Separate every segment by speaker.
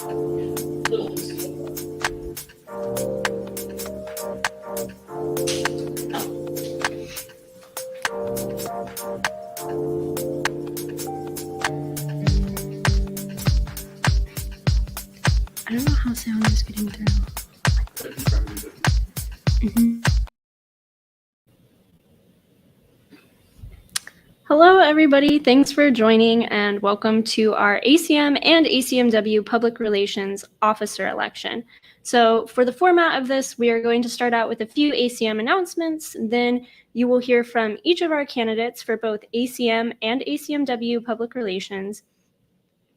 Speaker 1: I don't know how sound is getting through. Hello, everybody. Thanks for joining and welcome to our ACM and ACM-W Public Relations Officer election. So for the format of this, we are going to start out with a few ACM announcements. Then you will hear from each of our candidates for both ACM and ACM-W Public Relations.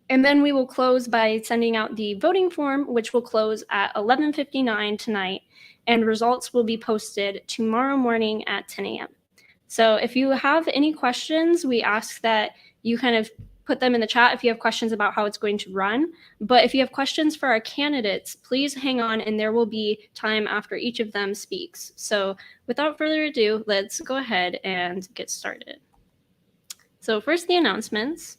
Speaker 1: And then we will close by sending out the voting form, which will close at 11:59 tonight, and results will be posted tomorrow morning at 10 a.m. So if you have any questions, we ask that you kind of put them in the chat if you have questions about how it's going to run. But if you have questions for our candidates, please hang on and there will be time after each of them speaks. So without further ado, let's go ahead and get started. So first, the announcements.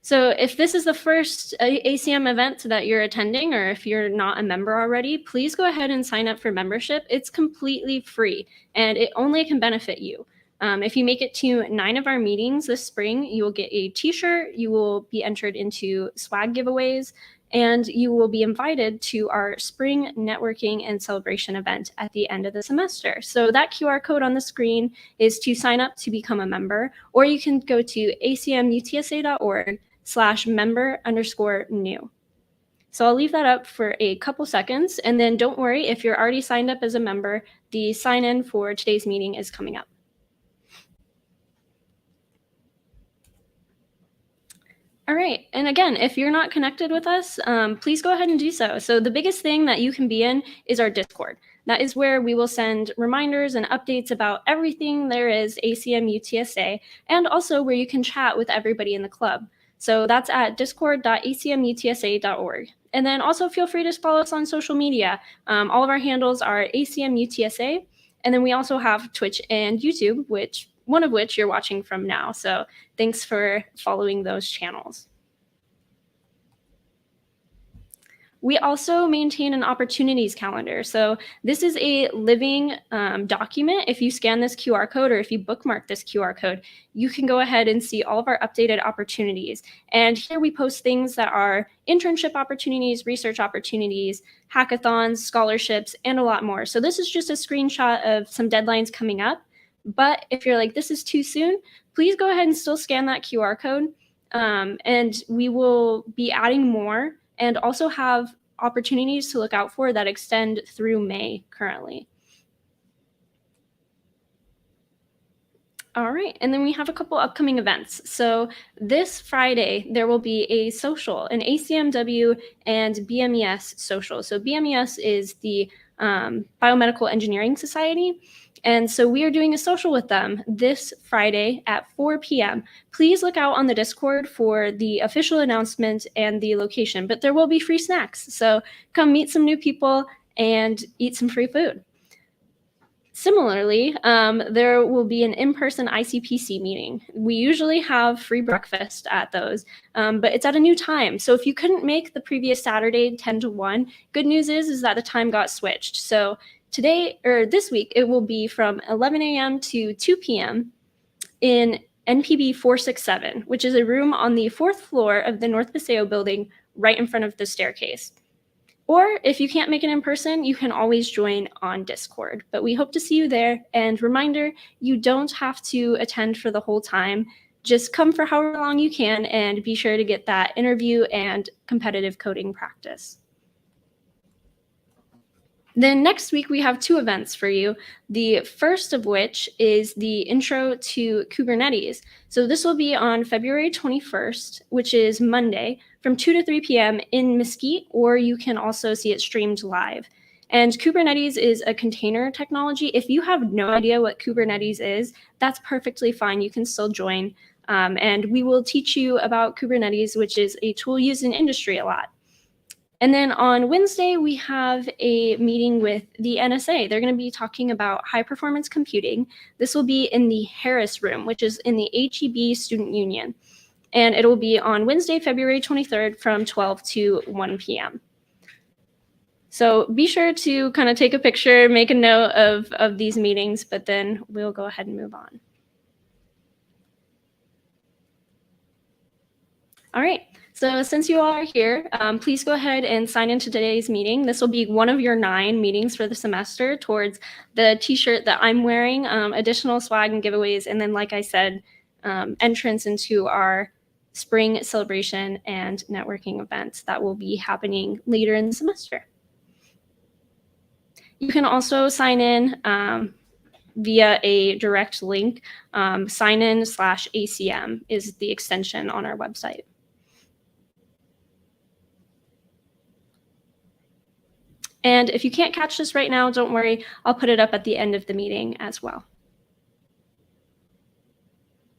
Speaker 1: So if this is the first ACM event that you're attending, or if you're not a member already, please go ahead and sign up for membership. It's completely free and it only can benefit you. If you make it to 9 of our meetings this spring, you will get a t-shirt, you will be entered into swag giveaways, and you will be invited to our spring networking and celebration event at the end of the semester. So that QR code on the screen is to sign up to become a member, or you can go to acmutsa.org/member_new. So I'll leave that up for a couple seconds, and then don't worry, if you're already signed up as a member, the sign-in for today's meeting is coming up. All right, and again, if you're not connected with us, please go ahead and do so. So the biggest thing that you can be in is our Discord. That is where we will send reminders and updates about everything there is ACM UTSA, and also where you can chat with everybody in the club. So that's at discord.acmutsa.org. And then also feel free to follow us on social media. All of our handles are ACM UTSA, and then we also have Twitch and YouTube, one of which you're watching from now. So thanks for following those channels. We also maintain an opportunities calendar. So this is a living document. If you scan this QR code or if you bookmark this QR code, you can go ahead and see all of our updated opportunities. And here we post things that are internship opportunities, research opportunities, hackathons, scholarships, and a lot more. So this is just a screenshot of some deadlines coming up. But if you're like, this is too soon, please go ahead and still scan that QR code. And we will be adding more and also have opportunities to look out for that extend through May currently. All right, and then we have a couple upcoming events. So this Friday, there will be a social, an ACM-W and BMES social. So BMES is the Biomedical Engineering Society. And so we are doing a social with them this Friday at 4 p.m. Please look out on the Discord for the official announcement and the location, but there will be free snacks. So come meet some new people and eat some free food. Similarly, there will be an in-person ICPC meeting. We usually have free breakfast at those, but it's at a new time. So if you couldn't make the previous Saturday 10 to 1, good news is that the time got switched. So today, or this week, it will be from 11 a.m. to 2 p.m. in NPB 467, which is a room on the 4th floor of the North Paseo building right in front of the staircase. Or if you can't make it in person, you can always join on Discord. But we hope to see you there. And reminder, you don't have to attend for the whole time. Just come for however long you can and be sure to get that interview and competitive coding practice. Then next week, we have 2 events for you. The first of which is the Intro to Kubernetes. So this will be on February 21st, which is Monday, from 2 to 3 p.m. in Mesquite, or you can also see it streamed live. And Kubernetes is a container technology. If you have no idea what Kubernetes is, that's perfectly fine. You can still join. And we will teach you about Kubernetes, which is a tool used in industry a lot. And then on Wednesday, we have a meeting with the NSA. They're going to be talking about high performance computing. This will be in the Harris room, which is in the HEB Student Union. and it will be on Wednesday, February 23rd from 12 to 1 p.m. So be sure to kind of take a picture, make a note of these meetings, but then we'll go ahead and move on. All right, so since you all are here, please go ahead and sign into today's meeting. This will be one of your 9 meetings for the semester towards the t-shirt that I'm wearing, additional swag and giveaways, and then, like I said, entrance into our spring celebration and networking events that will be happening later in the semester. You can also sign in via a direct link. Signin/ACM is the extension on our website. And if you can't catch this right now, don't worry, I'll put it up at the end of the meeting as well.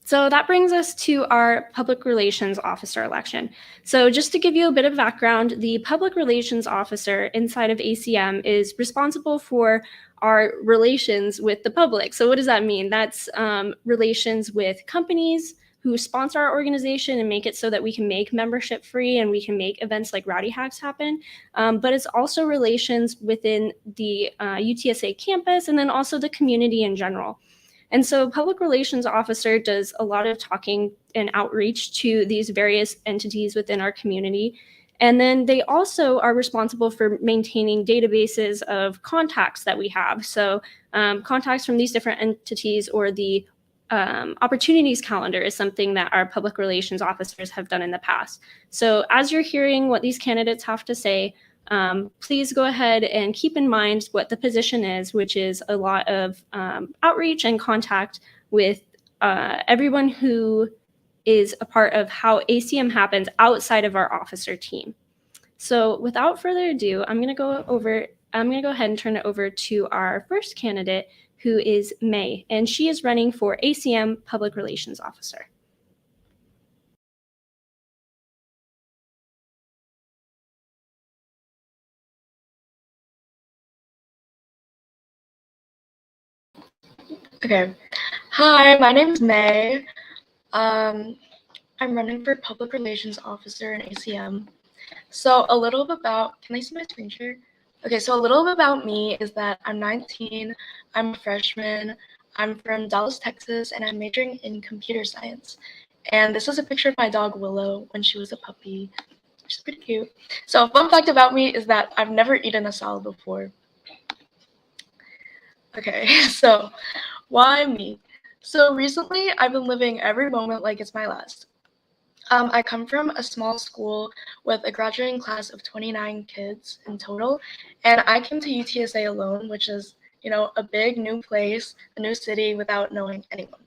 Speaker 1: So that brings us to our Public Relations Officer election. So just to give you a bit of background, the Public Relations Officer inside of ACM is responsible for our relations with the public. So what does that mean? That's relations with companies who sponsor our organization and make it so that we can make membership free and we can make events like RowdyHacks happen. But it's also relations within the UTSA campus and then also the community in general. And so Public Relations Officer does a lot of talking and outreach to these various entities within our community. And then they also are responsible for maintaining databases of contacts that we have. So contacts from these different entities, or the opportunities calendar is something that our public relations officers have done in the past. So as you're hearing what these candidates have to say, please go ahead and keep in mind what the position is, which is a lot of outreach and contact with everyone who is a part of how ACM happens outside of our officer team. So without further ado, I'm going to go ahead and turn it over to our first candidate, who is May, and she is running for ACM Public Relations Officer.
Speaker 2: Okay. Hi, my name is May. I'm running for Public Relations Officer in ACM. So a little bit about, can I see my screen share? Okay, so a little bit about me is that I'm 19, I'm a freshman, I'm from Dallas, Texas, and I'm majoring in computer science. And this is a picture of my dog Willow when she was a puppy, which is pretty cute. So a fun fact about me is that I've never eaten a salad before. Okay, so why me? So recently, I've been living every moment like it's my last. I come from a small school with a graduating class of 29 kids in total, and I came to UTSA alone, which is, a big new place, a new city without knowing anyone.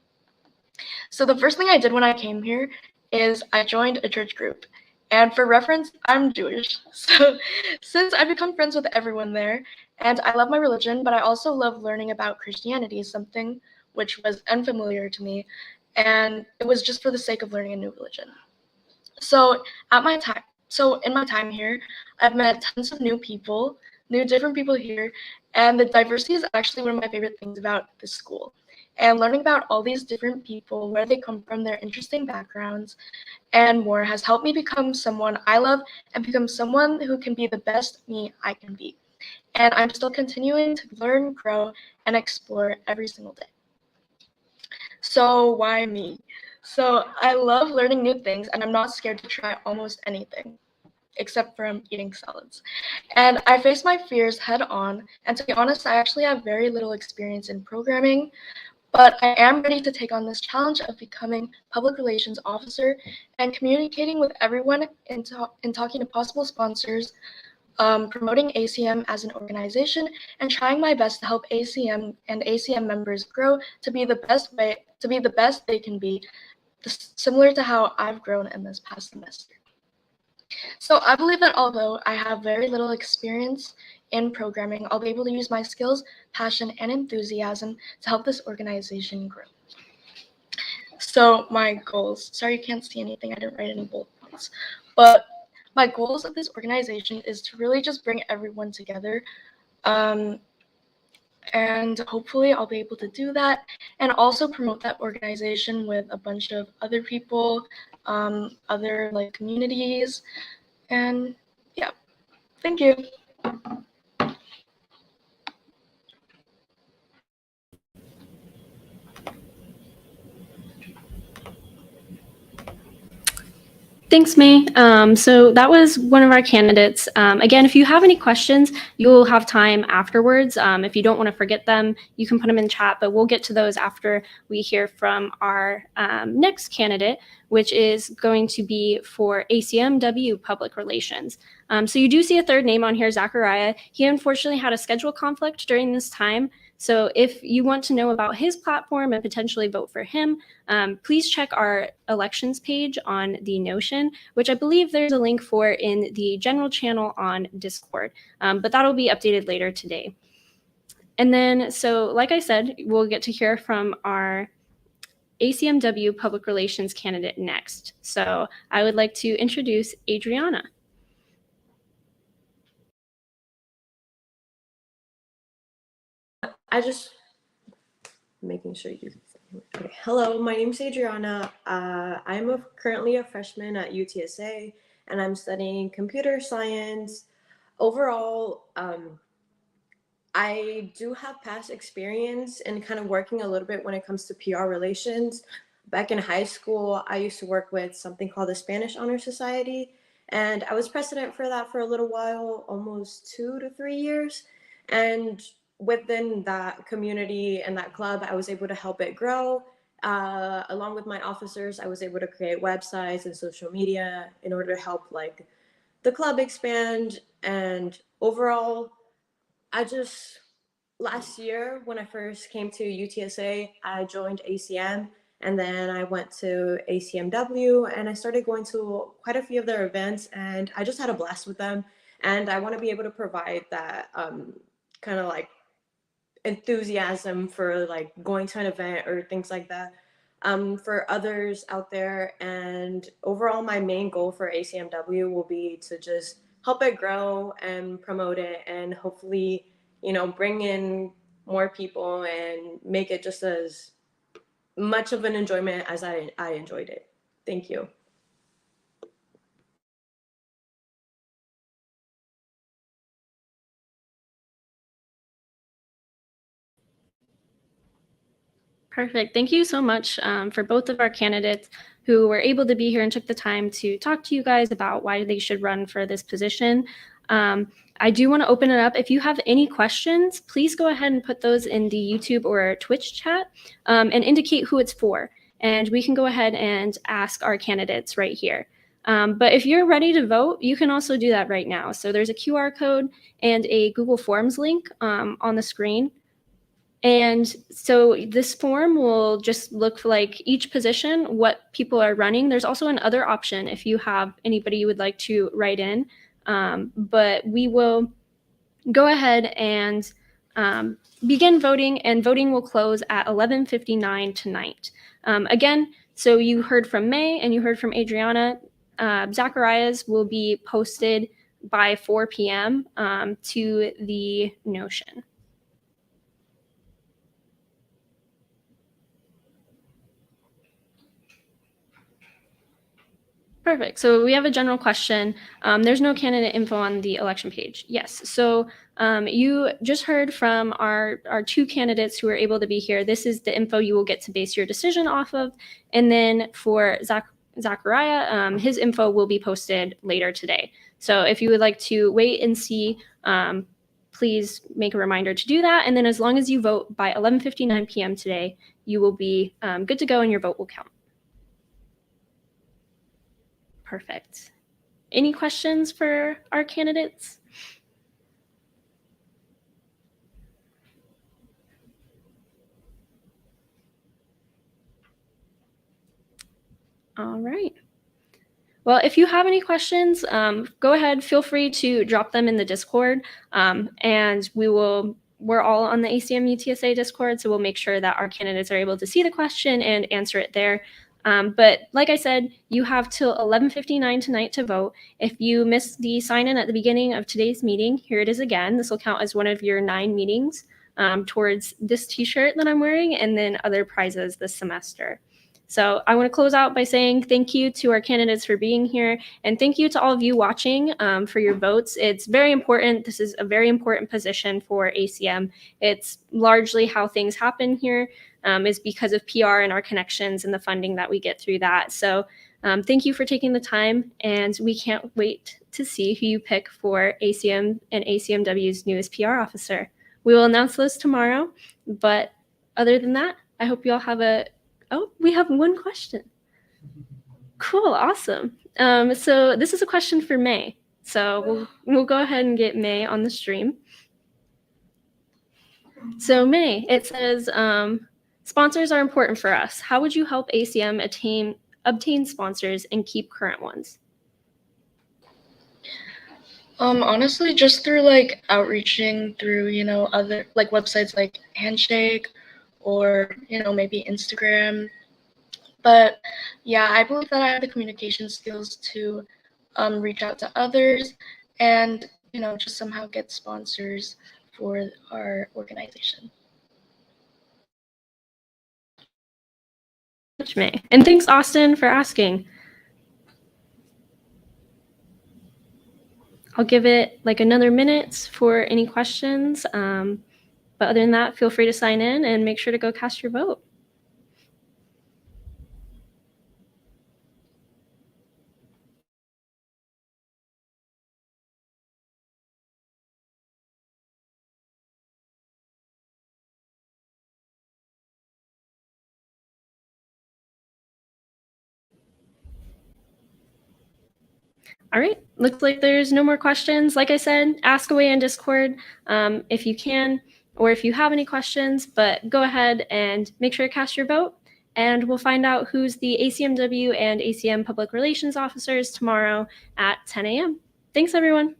Speaker 2: So the first thing I did when I came here is I joined a church group. And for reference, I'm Jewish. So since I've become friends with everyone there, and I love my religion, but I also love learning about Christianity, something which was unfamiliar to me, and it was just for the sake of learning a new religion. So in my time here, I've met tons of new different people here, and the diversity is actually one of my favorite things about this school. And learning about all these different people, where they come from, their interesting backgrounds, and more has helped me become someone I love and become someone who can be the best me I can be. And I'm still continuing to learn, grow, and explore every single day. So why me? So I love learning new things, and I'm not scared to try almost anything, except from eating salads. And I face my fears head on, and to be honest, I actually have very little experience in programming, but I am ready to take on this challenge of becoming public relations officer and communicating with everyone and talking to possible sponsors, promoting ACM as an organization, and trying my best to help ACM and ACM members grow to be the best they can be, similar to how I've grown in this past semester. So I believe that although I have very little experience in programming, I'll be able to use my skills, passion, and enthusiasm to help this organization grow. So my goals, sorry you can't see anything, I didn't write any bullet points, but my goals of this organization is to really just bring everyone together, and hopefully I'll be able to do that and also promote that organization with a bunch of other people, other like communities, and yeah, thank you.
Speaker 1: Thanks, May. So that was one of our candidates. Again, if you have any questions, you'll have time afterwards. If you don't want to forget them, you can put them in chat, but we'll get to those after we hear from our next candidate, which is going to be for ACM-W Public Relations. So you do see a third name on here, Zachariah. He unfortunately had a schedule conflict during this time. So if you want to know about his platform and potentially vote for him, please check our elections page on the Notion, which I believe there's a link for in the general channel on Discord, but that'll be updated later today. And then, so like I said, we'll get to hear from our ACM-W Public Relations candidate next. So I would like to introduce Adriana.
Speaker 3: Making sure you. Okay. Hello, my name is Adriana. I'm currently a freshman at UTSA, and I'm studying computer science. Overall, I do have past experience in kind of working a little bit when it comes to PR relations. Back in high school, I used to work with something called the Spanish Honor Society, and I was president for that for a little while, almost 2 to 3 years. And within that community and that club, I was able to help it grow. Along with my officers, I was able to create websites and social media in order to help like the club expand. And overall, last year when I first came to UTSA, I joined ACM, and then I went to ACM-W, and I started going to quite a few of their events, and I just had a blast with them. And I want to be able to provide that kind of like enthusiasm for like going to an event or things like that for others out there. And overall, my main goal for ACM-W will be to just help it grow and promote it, and hopefully, bring in more people and make it just as much of an enjoyment as I enjoyed it. Thank you.
Speaker 1: Perfect. Thank you so much for both of our candidates who were able to be here and took the time to talk to you guys about why they should run for this position. I do want to open it up. If you have any questions, please go ahead and put those in the YouTube or Twitch chat and indicate who it's for. And we can go ahead and ask our candidates right here. But if you're ready to vote, you can also do that right now. So there's a QR code and a Google Forms link on the screen. And so this form will just look for like each position, what people are running. There's also another option if you have anybody you would like to write in. But we will go ahead and begin voting, and voting will close at 11:59 tonight. Again, so you heard from May and you heard from Adriana. Zacharias will be posted by 4 p.m. To the Notion. Perfect. So we have a general question. There's no candidate info on the election page. Yes. So you just heard from our two candidates who were able to be here. This is the info you will get to base your decision off of. And then for Zachariah, his info will be posted later today. So if you would like to wait and see, please make a reminder to do that. And then as long as you vote by 11:59 p.m. today, you will be good to go and your vote will count. Perfect. Any questions for our candidates? All right. Well, if you have any questions, go ahead, feel free to drop them in the Discord, and we're all on the ACM UTSA Discord, so we'll make sure that our candidates are able to see the question and answer it there. But like I said, you have till 11:59 tonight to vote. If you missed the sign-in at the beginning of today's meeting, here it is again. This will count as one of your 9 meetings. towards this t-shirt that I'm wearing and then other prizes this semester. So I want to close out by saying thank you to our candidates for being here, and thank you to all of you watching for your votes. It's very important. This is a very important position for ACM. It's largely how things happen here is because of PR and our connections and the funding that we get through that. So thank you for taking the time, and we can't wait to see who you pick for ACM and ACM-W's newest PR officer. We will announce those tomorrow, but other than that, I hope you all have oh, we have one question. Cool, awesome. So this is a question for May. So we'll go ahead and get May on the stream. So May, it says, sponsors are important for us. How would you help ACM obtain sponsors and keep current ones?
Speaker 2: Honestly, just through like outreaching through, other like websites like Handshake or, maybe Instagram. But yeah, I believe that I have the communication skills to reach out to others and, just somehow get sponsors for our organization.
Speaker 1: May. And thanks, Austin, for asking. I'll give it like another minute for any questions. But other than that, feel free to sign in and make sure to go cast your vote. All right, looks like there's no more questions. Like I said, ask away in Discord if you can, or if you have any questions, but go ahead and make sure to cast your vote, and we'll find out who's the ACM-W and ACM Public Relations officers tomorrow at 10 a.m. Thanks, everyone.